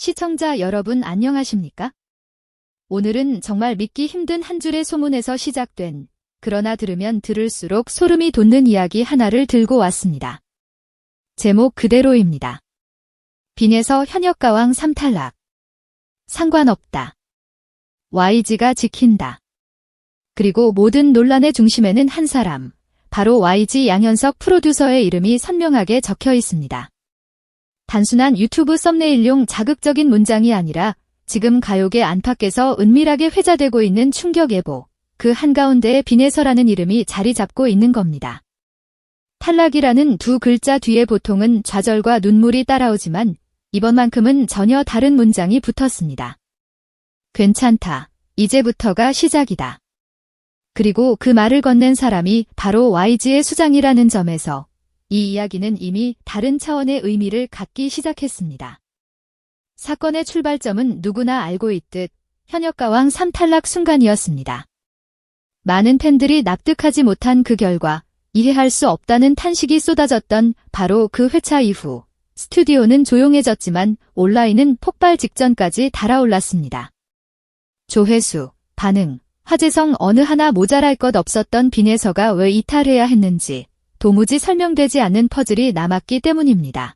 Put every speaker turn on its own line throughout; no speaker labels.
시청자 여러분 안녕하십니까? 오늘은 정말 믿기 힘든 한 줄의 소문에서 시작된, 그러나 들으면 들을수록 소름이 돋는 이야기 하나를 들고 왔습니다. 제목 그대로입니다. 빈에서 현역가왕 3탈락. 상관없다. YG가 지킨다. 그리고 모든 논란의 중심에는 한 사람, 바로 YG 양현석 프로듀서의 이름이 선명하게 적혀 있습니다. 단순한 유튜브 썸네일용 자극적인 문장이 아니라 지금 가요계 안팎에서 은밀하게 회자되고 있는 충격 예보, 그 한가운데에 빈에서라는 이름이 자리 잡고 있는 겁니다. 탈락이라는 두 글자 뒤에 보통은 좌절과 눈물이 따라오지만 이번만큼은 전혀 다른 문장이 붙었습니다. 괜찮다. 이제부터가 시작이다. 그리고 그 말을 건넨 사람이 바로 YG의 수장이라는 점에서 이 이야기는 이미 다른 차원의 의미를 갖기 시작했습니다. 사건의 출발점은 누구나 알고 있듯 현역가왕 3탈락 순간이었습니다. 많은 팬들이 납득하지 못한 그 결과, 이해할 수 없다는 탄식이 쏟아졌던 바로 그 회차 이후 스튜디오는 조용해졌지만 온라인은 폭발 직전까지 달아올랐습니다. 조회수, 반응, 화제성 어느 하나 모자랄 것 없었던 빈에서가 왜 이탈해야 했는지 도무지 설명되지 않는 퍼즐이 남았기 때문입니다.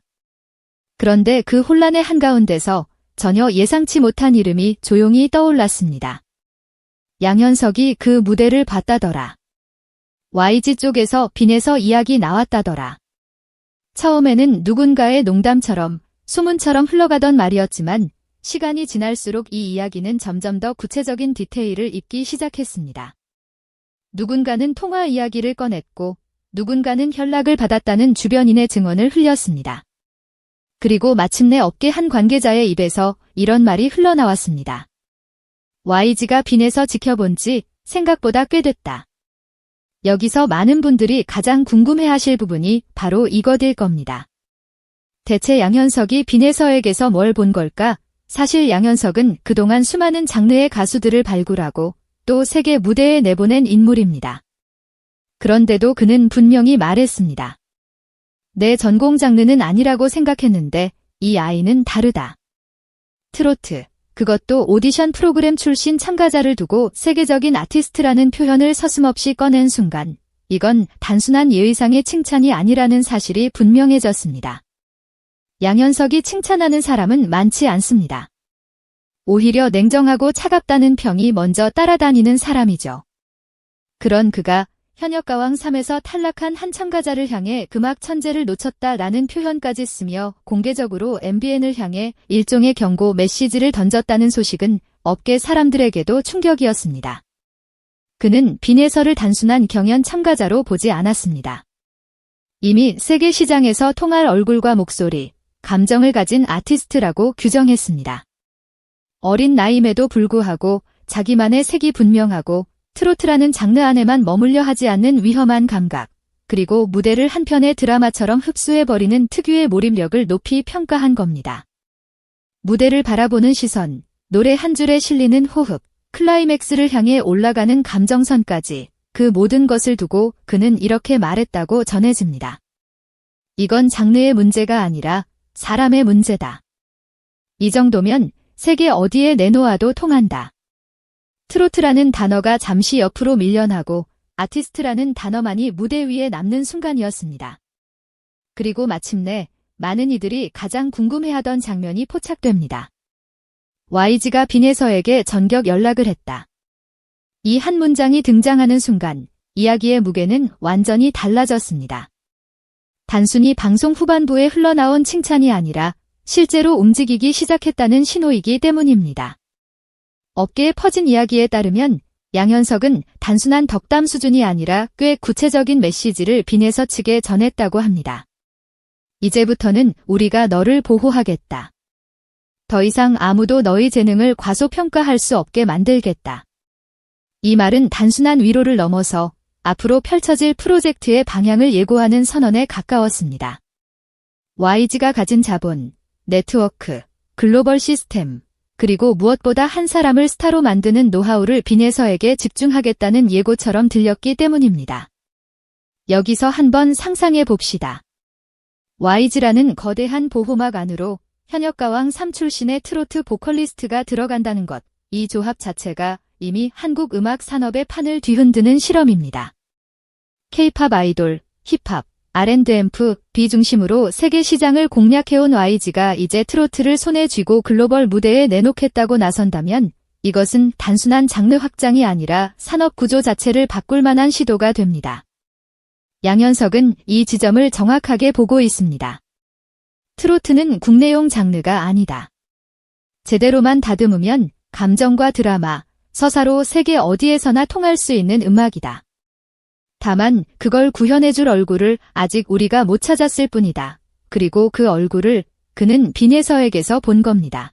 그런데 그 혼란의 한가운데서 전혀 예상치 못한 이름이 조용히 떠올랐습니다. 양현석이 그 무대를 봤다더라. YG 쪽에서 빈에서 이야기 나왔다더라. 처음에는 누군가의 농담처럼, 소문처럼 흘러가던 말이었지만 시간이 지날수록 이 이야기는 점점 더 구체적인 디테일을 입기 시작했습니다. 누군가는 통화 이야기를 꺼냈고 누군가는 연락을 받았다는 주변인의 증언을 흘렸습니다. 그리고 마침내 업계 한 관계자의 입에서 이런 말이 흘러나왔습니다. YG가 빈에서 지켜본 지 생각보다 꽤 됐다. 여기서 많은 분들이 가장 궁금해하실 부분이 바로 이것일 겁니다. 대체 양현석이 빈에서에게서 뭘 본 걸까? 사실 양현석은 그동안 수많은 장르의 가수들을 발굴하고 또 세계 무대에 내보낸 인물입니다. 그런데도 그는 분명히 말했습니다. 내 전공 장르는 아니라고 생각했는데 이 아이는 다르다. 트로트, 그것도 오디션 프로그램 출신 참가자를 두고 세계적인 아티스트라는 표현을 서슴없이 꺼낸 순간, 이건 단순한 예의상의 칭찬이 아니라는 사실이 분명해졌습니다. 양현석이 칭찬하는 사람은 많지 않습니다. 오히려 냉정하고 차갑다는 평이 먼저 따라다니는 사람이죠. 그런 그가 현역가왕 3에서 탈락한 한 참가자를 향해 금악 천재를 놓쳤다라는 표현까지 쓰며 공개적으로 MBN을 향해 일종의 경고 메시지를 던졌다는 소식은 업계 사람들에게도 충격이었습니다. 그는 빈에서를 단순한 경연 참가자로 보지 않았습니다. 이미 세계 시장에서 통할 얼굴과 목소리, 감정을 가진 아티스트라고 규정했습니다. 어린 나이임에도 불구하고 자기만의 색이 분명하고 트로트라는 장르 안에만 머물려 하지 않는 위험한 감각, 그리고 무대를 한 편의 드라마처럼 흡수해버리는 특유의 몰입력을 높이 평가한 겁니다. 무대를 바라보는 시선, 노래 한 줄에 실리는 호흡, 클라이맥스를 향해 올라가는 감정선까지 그 모든 것을 두고 그는 이렇게 말했다고 전해집니다. 이건 장르의 문제가 아니라 사람의 문제다. 이 정도면 세계 어디에 내놓아도 통한다. 트로트라는 단어가 잠시 옆으로 밀려나고 아티스트라는 단어만이 무대 위에 남는 순간이었습니다. 그리고 마침내 많은 이들이 가장 궁금해하던 장면이 포착됩니다. YG가 빈에서에게 전격 연락을 했다. 이 한 문장이 등장하는 순간 이야기의 무게는 완전히 달라졌습니다. 단순히 방송 후반부에 흘러나온 칭찬이 아니라 실제로 움직이기 시작했다는 신호이기 때문입니다. 업계에 퍼진 이야기에 따르면 양현석은 단순한 덕담 수준이 아니라 꽤 구체적인 메시지를 빈에서 측에 전했다고 합니다. 이제부터는 우리가 너를 보호하겠다. 더 이상 아무도 너의 재능을 과소평가할 수 없게 만들겠다. 이 말은 단순한 위로를 넘어서 앞으로 펼쳐질 프로젝트의 방향을 예고하는 선언에 가까웠습니다. YG가 가진 자본, 네트워크, 글로벌 시스템, 그리고 무엇보다 한 사람을 스타로 만드는 노하우를 빈에서에게 집중하겠다는 예고처럼 들렸기 때문입니다. 여기서 한번 상상해 봅시다. YG라는 거대한 보호막 안으로 현역가왕 3 출신의 트로트 보컬리스트가 들어간다는 것, 이 조합 자체가 이미 한국 음악 산업의 판을 뒤흔드는 실험입니다. K-팝 아이돌, 힙합, R&B 중심으로 세계 시장을 공략해온 YG가 이제 트로트를 손에 쥐고 글로벌 무대에 내놓겠다고 나선다면 이것은 단순한 장르 확장이 아니라 산업 구조 자체를 바꿀 만한 시도가 됩니다. 양현석은 이 지점을 정확하게 보고 있습니다. 트로트는 국내용 장르가 아니다. 제대로만 다듬으면 감정과 드라마, 서사로 세계 어디에서나 통할 수 있는 음악이다. 다만 그걸 구현해줄 얼굴을 아직 우리가 못 찾았을 뿐이다. 그리고 그 얼굴을 그는 빈예서에게서 본 겁니다.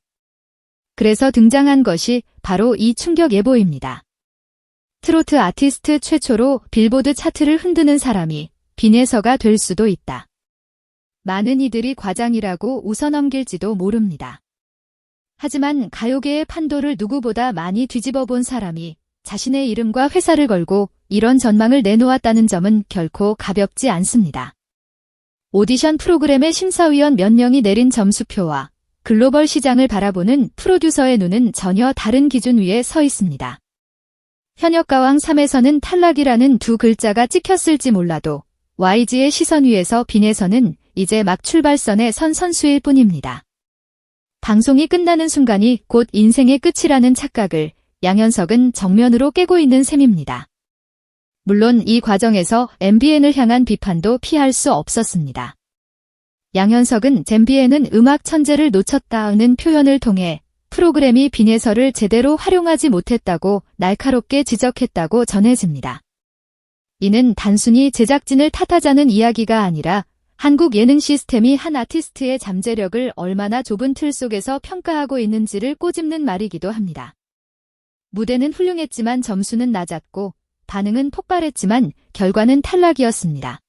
그래서 등장한 것이 바로 이 충격 예보입니다. 트로트 아티스트 최초로 빌보드 차트를 흔드는 사람이 빈예서가 될 수도 있다. 많은 이들이 과장이라고 웃어넘길지도 모릅니다. 하지만 가요계의 판도를 누구보다 많이 뒤집어 본 사람이 자신의 이름과 회사를 걸고 이런 전망을 내놓았다는 점은 결코 가볍지 않습니다. 오디션 프로그램의 심사위원 몇 명이 내린 점수표와 글로벌 시장을 바라보는 프로듀서의 눈은 전혀 다른 기준 위에 서 있습니다. 현역가왕 3에서는 탈락이라는 두 글자가 찍혔을지 몰라도 YG의 시선 위에서 빈에서는 이제 막 출발선에 선 선수일 뿐입니다. 방송이 끝나는 순간이 곧 인생의 끝이라는 착각을 양현석은 정면으로 깨고 있는 셈입니다. 물론 이 과정에서 MBN을 향한 비판도 피할 수 없었습니다. 양현석은 MBN은 음악 천재를 놓쳤다는 표현을 통해 프로그램이 빈예서를 제대로 활용하지 못했다고 날카롭게 지적했다고 전해집니다. 이는 단순히 제작진을 탓하자는 이야기가 아니라 한국 예능 시스템이 한 아티스트의 잠재력을 얼마나 좁은 틀 속에서 평가하고 있는지를 꼬집는 말이기도 합니다. 무대는 훌륭했지만 점수는 낮았고 반응은 폭발했지만 결과는 탈락이었습니다.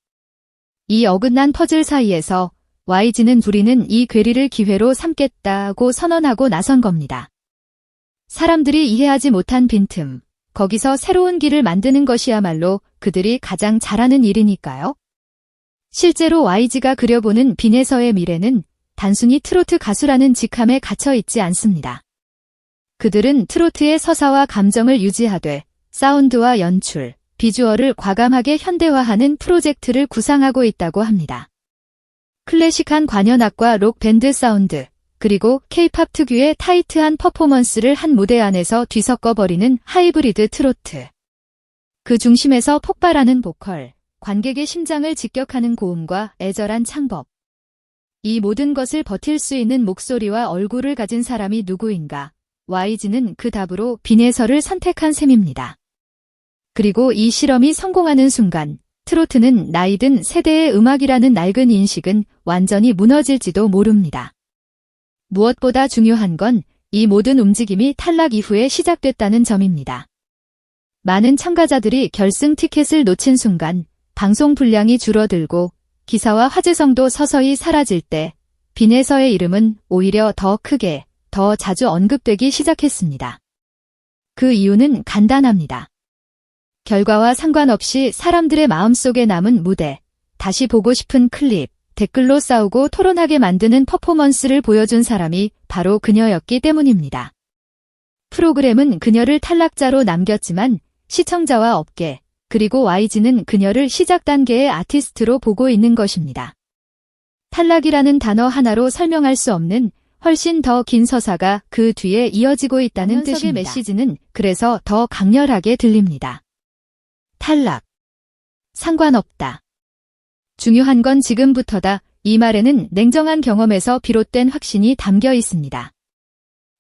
이 어긋난 퍼즐 사이에서 YG는 우리는 이 괴리를 기회로 삼겠다고 선언하고 나선 겁니다. 사람들이 이해하지 못한 빈틈, 거기서 새로운 길을 만드는 것이야말로 그들이 가장 잘하는 일이니까요. 실제로 YG가 그려보는 빈에서의 미래는 단순히 트로트 가수라는 직함에 갇혀 있지 않습니다. 그들은 트로트의 서사와 감정을 유지하되 사운드와 연출, 비주얼을 과감하게 현대화하는 프로젝트를 구상하고 있다고 합니다. 클래식한 관현악과 록 밴드 사운드, 그리고 K-팝 특유의 타이트한 퍼포먼스를 한 무대 안에서 뒤섞어버리는 하이브리드 트로트. 그 중심에서 폭발하는 보컬, 관객의 심장을 직격하는 고음과 애절한 창법. 이 모든 것을 버틸 수 있는 목소리와 얼굴을 가진 사람이 누구인가? YG는 그 답으로 빈예서를 선택한 셈입니다. 그리고 이 실험이 성공하는 순간 트로트는 나이든 세대의 음악이라는 낡은 인식은 완전히 무너질지도 모릅니다. 무엇보다 중요한 건 이 모든 움직임이 탈락 이후에 시작됐다는 점입니다. 많은 참가자들이 결승 티켓을 놓친 순간 방송 분량이 줄어들고 기사와 화제성도 서서히 사라질 때 빈에서의 이름은 오히려 더 크게, 더 자주 언급되기 시작했습니다. 그 이유는 간단합니다. 결과와 상관없이 사람들의 마음속에 남은 무대, 다시 보고 싶은 클립, 댓글로 싸우고 토론하게 만드는 퍼포먼스를 보여준 사람이 바로 그녀였기 때문입니다. 프로그램은 그녀를 탈락자로 남겼지만 시청자와 업계, 그리고 YG는 그녀를 시작 단계의 아티스트로 보고 있는 것입니다. 탈락이라는 단어 하나로 설명할 수 없는 훨씬 더 긴 서사가 그 뒤에 이어지고 있다는 뜻입니다. 메시지는 그래서 더 강렬하게 들립니다. 탈락. 상관없다. 중요한 건 지금부터다. 이 말에는 냉정한 경험에서 비롯된 확신이 담겨 있습니다.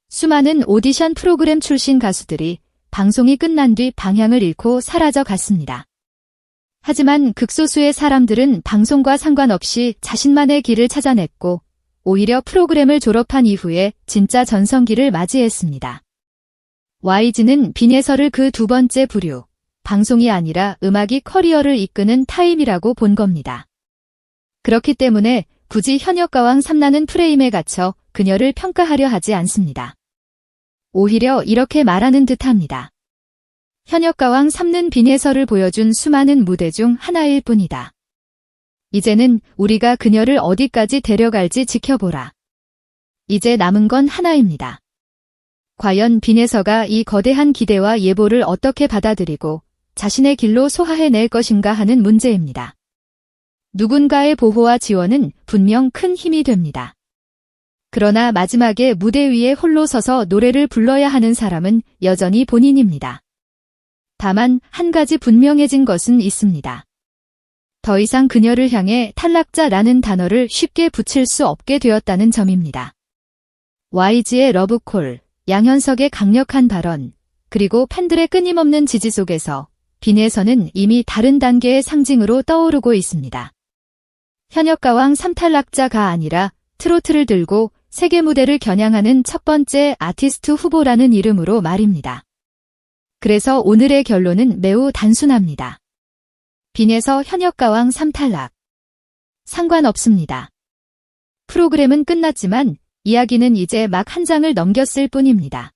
수많은 오디션 프로그램 출신 가수들이 방송이 끝난 뒤 방향을 잃고 사라져 갔습니다. 하지만 극소수의 사람들은 방송과 상관없이 자신만의 길을 찾아냈고 오히려 프로그램을 졸업한 이후에 진짜 전성기를 맞이했습니다. YG는 빈예서를 그 두 번째 부류, 방송이 아니라 음악이 커리어를 이끄는 타임이라고 본 겁니다. 그렇기 때문에 굳이 현역가왕 3라는 프레임에 갇혀 그녀를 평가하려 하지 않습니다. 오히려 이렇게 말하는 듯합니다. 현역가왕 3는 빈예서를 보여준 수많은 무대 중 하나일 뿐이다. 이제는 우리가 그녀를 어디까지 데려갈지 지켜보라. 이제 남은 건 하나입니다. 과연 빈에서가 이 거대한 기대와 예보를 어떻게 받아들이고 자신의 길로 소화해낼 것인가 하는 문제입니다. 누군가의 보호와 지원은 분명 큰 힘이 됩니다. 그러나 마지막에 무대 위에 홀로 서서 노래를 불러야 하는 사람은 여전히 본인입니다. 다만 한 가지 분명해진 것은 있습니다. 더 이상 그녀를 향해 탈락자라는 단어를 쉽게 붙일 수 없게 되었다는 점입니다. YG의 러브콜, 양현석의 강력한 발언, 그리고 팬들의 끊임없는 지지 속에서 빈에서는 이미 다른 단계의 상징으로 떠오르고 있습니다. 현역가왕 3탈락자가 아니라 트로트를 들고 세계 무대를 겨냥하는 첫 번째 아티스트 후보라는 이름으로 말입니다. 그래서 오늘의 결론은 매우 단순합니다. 빈에서 현역가왕 3탈락. 상관없습니다. 프로그램은 끝났지만 이야기는 이제 막 한 장을 넘겼을 뿐입니다.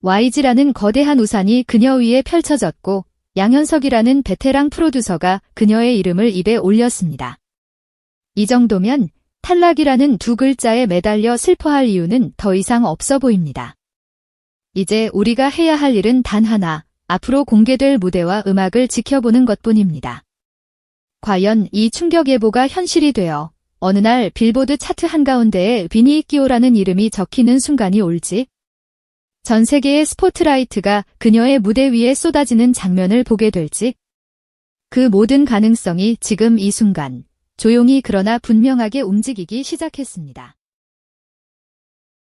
YG라는 거대한 우산이 그녀 위에 펼쳐졌고 양현석이라는 베테랑 프로듀서가 그녀의 이름을 입에 올렸습니다. 이 정도면 탈락이라는 두 글자에 매달려 슬퍼할 이유는 더 이상 없어 보입니다. 이제 우리가 해야 할 일은 단 하나, 앞으로 공개될 무대와 음악을 지켜보는 것뿐입니다. 과연 이 충격 예보가 현실이 되어 어느 날 빌보드 차트 한가운데에 비니 끼오라는 이름이 적히는 순간이 올지, 전 세계의 스포트라이트가 그녀의 무대 위에 쏟아지는 장면을 보게 될지, 그 모든 가능성이 지금 이 순간 조용히 그러나 분명하게 움직이기 시작했습니다.